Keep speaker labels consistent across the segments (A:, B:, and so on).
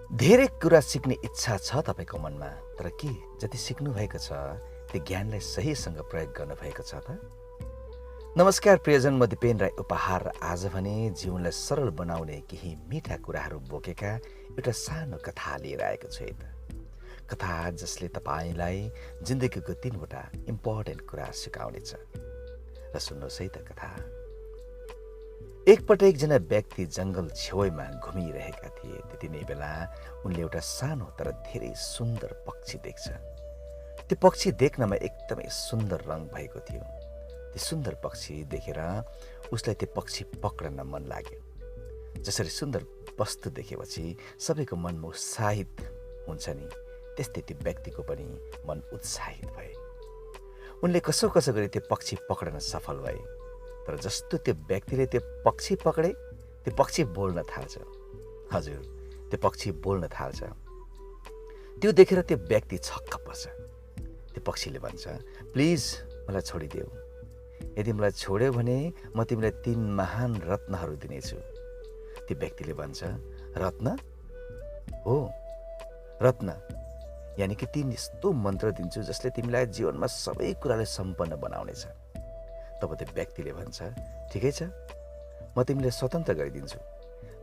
A: धेरै कुरा सिक्ने इच्छा छ तपाईको मनमा, तर के जति सिक्नु भएको छ त्यो ज्ञानलाई सहीसँग प्रयोग गर्नु भएको छ त? नमस्कार प्रियजन, म दिपेन राई उपहार र आज भने जीवनलाई सरल बनाउने केही मिठा कुराहरू बोकेका एउटा सानो कथा लिएर आएको छु है त। कथा जसले तपाईलाई जिन्दगीको 3वटा इम्पोर्टेन्ट कुरा सिकाउनेछ। र सुन्नुहोस् है त कथा। एकपल्ट एकजना व्यक्ति जङ्गल छेउमा घुमिरहेका थिए। त्यति नै बेला उनले एउटा सानो तर धेरै सुन्दर पक्षी देख्छ। त्यो पक्षी देख्नमा एकदमै सुन्दर रङ भएको थियो। त्यो सुन्दर पक्षी देखेर उसलाई त्यो पक्षी पक्रन मन लाग्यो। जसरी सुन्दर वस्तु देखेपछि सबैको मनमा उत्साहित हुन्छ नि, त्यस्तै त्यो व्यक्तिको पनि मन उत्साहित भए। उनले कसो गरी त्यो पक्षी पक्रन सफल भए। तर जस्तो त्यो व्यक्तिले त्यो पक्षी पक्रे, त्यो पक्षी बोल्न थाल्छ। हजुर, त्यो पक्षी बोल्न थाल्छ। त्यो देखेर त्यो व्यक्ति छक्क पर्छ। त्यो पक्षीले भन्छ, प्लिज मलाई छोडिदेऊ। यदि मलाई छोड्यो भने म तिमीलाई 3 महान रत्नहरू दिनेछु। त्यो व्यक्तिले भन्छ, रत्न? हो, रत्न यानि कि 3 यस्तो मन्त्र दिन्छु जसले तिमीलाई जीवनमा सबै कुराले सम्पन्न बनाउनेछ। तब त्यो व्यक्तिले भन्छ, ठिकै छ, म तिमीलाई स्वतन्त्र गरिदिन्छु,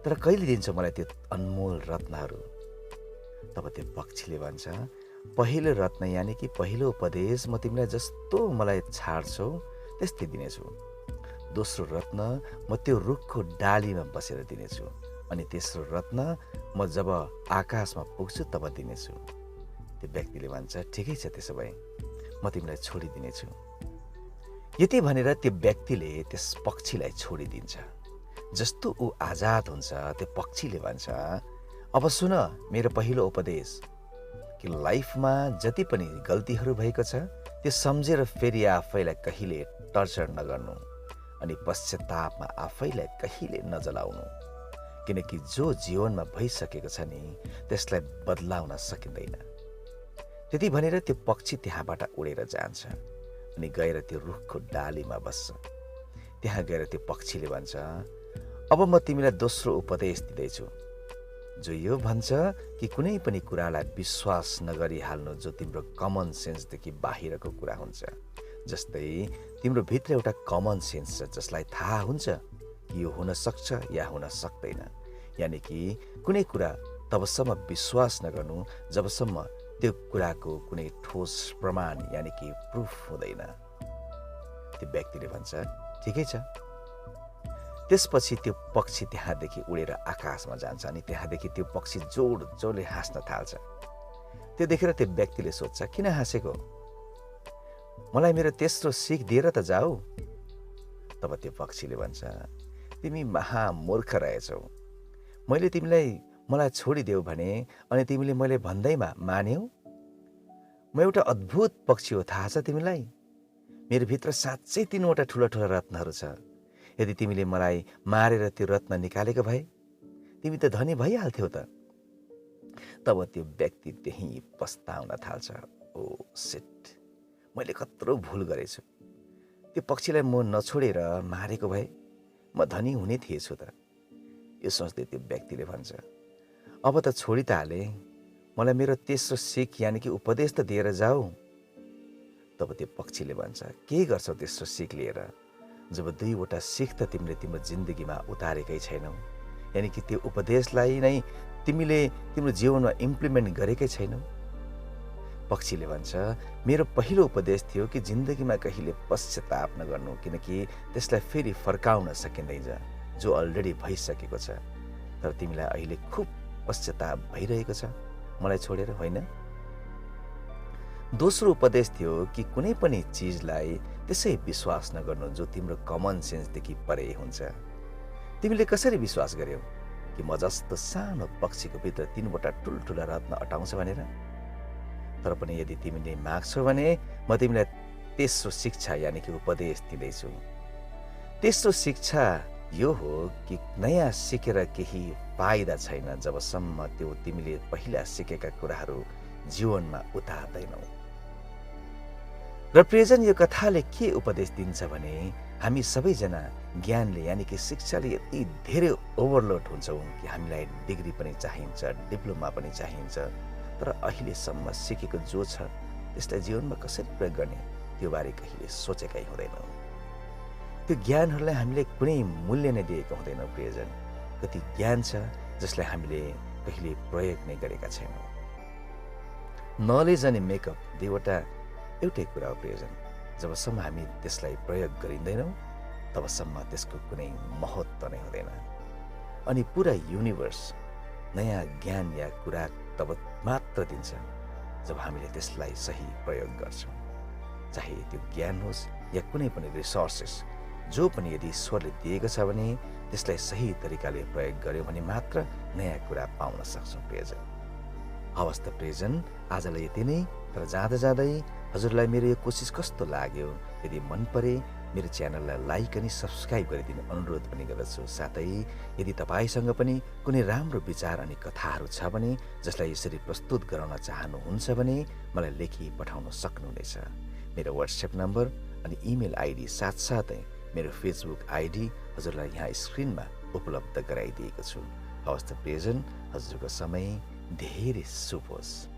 A: तर कहिले दिन्छौ मलाई त्यो अनमोल रत्नहरू? तब त्यो पक्षीले भन्छ, पहिलो रत्न यानि कि पहिलो उपदेश म तिमीलाई जस्तो मलाई छाड्छौ त्यस्तै दिनेछु। दोस्रो रत्न म त्यो रुखको डालीमा बसेर दिनेछु। अनि तेस्रो रत्न म जब आकाशमा पुग्छु तब दिनेछु। त्यो व्यक्तिले भन्छ, ठिकै छ, त्यसो भए म तिमीलाई छोडिदिनेछु। यति भनेर त्यो व्यक्तिले त्यस पक्षीलाई छोडिदिन्छ। जस्तो ऊ आजाद हुन्छ, त्यो पक्षीले भन्छ, अब सुन मेरो पहिलो उपदेश कि लाइफमा जति पनि गल्तीहरू भएको छ त्यो सम्झेर फेरि आफैलाई कहिले टर्चर नगर्नु अनि पश्चातापमा आफैलाई कहिले नजलाउनु। किनकि जो जीवनमा भइसकेको छ नि त्यसलाई बदलाउन सकिँदैन। त्यति भनेर त्यो पक्षी त्यहाँबाट उडेर जान्छ अनि गएर त्यो रुखको डालीमा बस्छ। त्यहाँ गएर त्यो पक्षीले भन्छ, अब म तिमीलाई दोस्रो उपदेश दिँदैछु, जो यो भन्छ कि कुनै पनि कुरालाई विश्वास नगरिहाल्नु जो तिम्रो कमन सेन्सदेखि बाहिरको कुरा हुन्छ। जस्तै तिम्रो भित्र एउटा कमन सेन्स छ जसलाई थाहा हुन्छ कि यो हुन सक्छ या हुन सक्दैन। यानि कि कुनै कुरा तबसम्म विश्वास नगर्नु जबसम्म त्यो कुराको कुनै ठोस प्रमाण यानि कि प्रुफ हुँदैन। त्यो व्यक्तिले भन्छ, ठिकै छ। त्यसपछि त्यो पक्षी त्यहाँदेखि उडेर आकाशमा जान्छ अनि त्यहाँदेखि त्यो पक्षी जोडले हाँस्न थाल्छ। त्यो देखेर त्यो व्यक्तिले सोध्छ, किन हाँसेको? मलाई मेरो तेस्रो सिख दिएर त जाऊ। तब त्यो पक्षीले भन्छ, तिमी महामूर्ख रहेछौ। मैले तिमीलाई मलाई छोडिदेऊ भने अनि तिमीले मैले भन्दैमा मान्यौ? म एउटा अद्भुत पक्षी हो, थाहा छ तिमीलाई? मेरो भित्र साँच्चै 3वटा ठुला रत्नहरू छ। यदि तिमीले मलाई मारेर त्यो रत्न निकालेको भए तिमी त धनी भइहाल्थ्यौ त। तब त्यो व्यक्ति त्यही पस्ताउन थाल्छ, ओ शिट, मैले कत्रो भुल गरेछु। त्यो पक्षीलाई म नछोडेर मारेको भए म धनी हुने थिएछु त। यो सोच्दै त्यो व्यक्तिले भन्छ, अब त छोडी त हाले, मलाई मेरो तेस्रो सिख यानि कि उपदेश त दिएर जाऊ। तब त्यो पक्षीले भन्छ, के गर्छौ तेस्रो सिख लिएर जब 2वटा सिख त तिमीले तिम्रो जिन्दगीमा उतारेकै छैनौ? यानि कि त्यो उपदेशलाई नै तिमीले तिम्रो जीवनमा इम्प्लिमेन्ट गरेकै छैनौ। पक्षीले भन्छ, मेरो पहिलो उपदेश थियो कि जिन्दगीमा कहिले पश्चाताप नगर्नु, किनकि त्यसलाई फेरि फर्काउन सकिँदैन जो अलरेडी भइसकेको छ। तर तिमीलाई अहिले खुब पश्चाताप भइरहेको छ मलाई छोडेर, होइन? दोस्रो उपदेश थियो कि कुनै पनि चिजलाई त्यसै विश्वास नगर्नु जो तिम्रो कमन सेन्सदेखि परे हुन्छ। तिमीले कसरी विश्वास गर्यौ कि म जस्तो सानो पक्षीको भित्र 3वटा ठुल्ठुला रत्न अटाउँछ भनेर? तर पनि यदि तिमीले माग्छौ भने म तिमीलाई तेस्रो शिक्षा यानि कि उपदेश दिँदैछु। तेस्रो शिक्षा यो हो कि नयाँ सिकेर केही फाइदा छैन जबसम्म त्यो तिमीले पहिला सिकेका कुराहरू जीवनमा उतार्दैनौ। र प्रियजन, यो कथाले के उपदेश दिन्छ भने हामी सबैजना ज्ञानले यानि कि शिक्षाले यति धेरै ओभरलोड हुन्छौँ कि हामीलाई डिग्री पनि चाहिन्छ, डिप्लोमा पनि चाहिन्छ, तर अहिलेसम्म सिकेको जो छ त्यसलाई जीवनमा कसरी प्रयोग गर्ने त्यो बारे कहिले सोचेकै हुँदैनौँ। त्यो ज्ञानहरूलाई हामीले कुनै मूल्य नै दिएको हुँदैनौँ प्रियजन। कति ज्ञान छ जसलाई हामीले कहिले प्रयोग नै गरेका छैनौँ। नलेज अनि मेकअप दुईवटा एउटै कुरा हो प्रियजन। जबसम्म हामी त्यसलाई प्रयोग गरिँदैनौँ तबसम्म त्यसको कुनै महत्त्व नै हुँदैन। अनि पुरा युनिभर्स नयाँ ज्ञान या कुरा तब मात्र दिन्छ जब हामीले त्यसलाई सही प्रयोग गर्छौँ। चाहे त्यो ज्ञान होस् या कुनै पनि रिसोर्सेस, जो पनि यदि ईश्वरले दिएको छ भने त्यसलाई सही तरिकाले प्रयोग गर्यो भने मात्र नयाँ कुरा पाउन सक्छौँ प्रियजन। हवस् त प्रियजन, आजलाई यति नै। तर जाँदा जाँदै हजुरलाई मेरो यो कोसिस कस्तो लाग्यो? यदि मन परे मेरो च्यानललाई लाइक अनि सब्सक्राइब गरिदिने अनुरोध पनि गर्दछु। साथै यदि तपाईँसँग पनि कुनै राम्रो विचार अनि कथाहरू छ भने जसलाई यसरी प्रस्तुत गराउन चाहनुहुन्छ भने मलाई लेखी पठाउन सक्नुहुनेछ। मेरो व्हाट्सएप नम्बर अनि इमेल आइडी साथसाथै मेरो फेसबुक आइडी हजुरलाई यहाँ स्क्रिनमा उपलब्ध गराइदिएको छु। हवस् त प्रियजन, हजुरको समय धेरै शुभ होस्।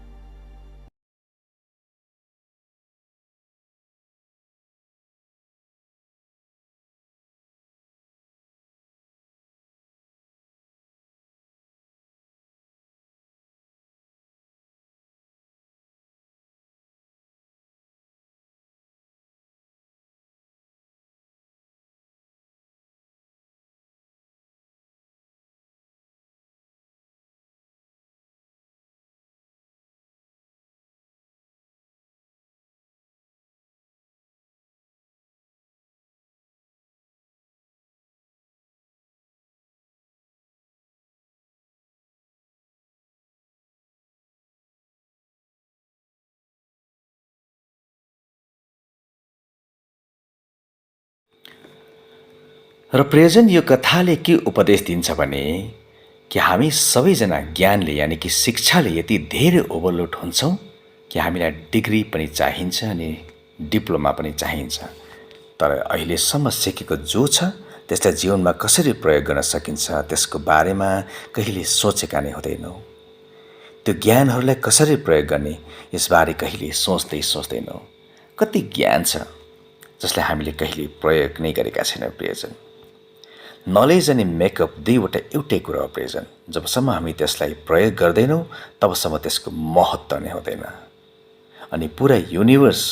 A: र प्रियजन, यो कथाले के उपदेश दिन्छ भने कि हामी सबैजना ज्ञानले यानि कि शिक्षाले यति धेरै ओभरलोड हुन्छौँ कि हामीलाई डिग्री पनि चाहिन्छ अनि डिप्लोमा पनि चाहिन्छ, तर अहिलेसम्म सिकेको जो छ त्यसलाई जीवनमा कसरी प्रयोग गर्न सकिन्छ त्यसको बारेमा कहिले सोचेका नै हुँदैनौँ। त्यो ज्ञानहरूलाई कसरी प्रयोग गर्ने यसबारे कहिले सोच्दैनौँ। कति ज्ञान छ जसलाई हामीले कहिले प्रयोग नै गरेका छैनौँ प्रियजन। नलेज अनि मेकअप दुईवटा एउटै कुरा हो प्रियजन। जबसम्म हामी त्यसलाई प्रयोग गर्दैनौँ तबसम्म त्यसको महत्त्व नै हुँदैन। अनि पुरा युनिभर्स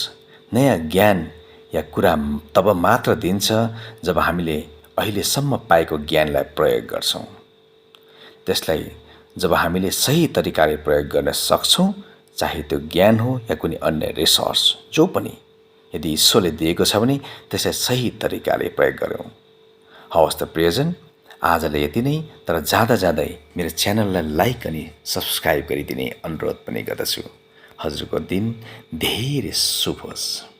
A: नयाँ ज्ञान या कुरा तब मात्र दिन्छ जब हामीले अहिलेसम्म पाएको ज्ञानलाई प्रयोग गर्छौँ। त्यसलाई जब हामीले सही तरिकाले प्रयोग गर्न सक्छौँ, चाहे त्यो ज्ञान हो या कुनै अन्य रिसोर्स जो पनि यदि ईश्वरले दिएको छ भने त्यसलाई सही तरिकाले प्रयोग गरौँ। हवस् त प्रियजन, आजलाई यति नै। तर जाँदा जाँदै मेरो च्यानललाई लाइक अनि सब्सक्राइब गरिदिने अनुरोध पनि गर्दछु। हजुरको दिन धेरै शुभ होस्।